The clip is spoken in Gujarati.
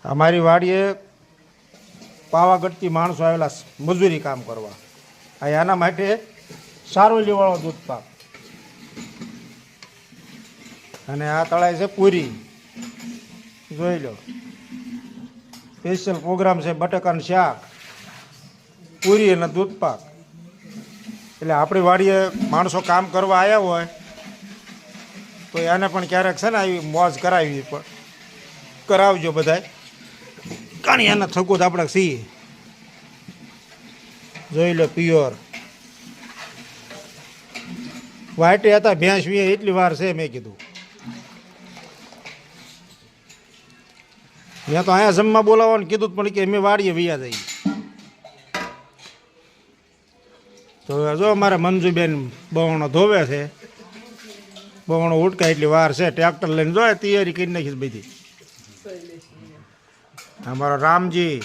અમારી વાડીએ પાવાગઢથી માણસો આવેલા મજૂરી કામ કરવા. આના માટે સારોલીવાળો દૂધ પાક. અને આ તળાઈ છે પૂરી, જોઈ લો. સ્પેશિયલ પ્રોગ્રામ છે બટાકાનું શાક, પૂરી અને દૂધ પાક. એટલે આપણી વાડીએ માણસો કામ કરવા આવ્યા હોય તો એને પણ ક્યારેક છે ને આવી મોજ કરાવી કરાવજો બધાય. કારણ એના થકું તો આપણે સી જોઈ લો. પ્યોર વાટે હતા ભેંસ વીએ એટલી વાર છે. મેં કીધું મેં તો અહીંયા જમવા બોલાવવાનું કીધું પણ કે અમે વાડીએ વૈયા જઈએ. તો જો અમારે મંજુબેન બવણો ધોવે છે. બવણો ઉટકા એટલી વાર છે. ટ્રેક્ટર લઈને જોઈએ તૈયારી કરી નાખીશ બધી. અમારો રામજી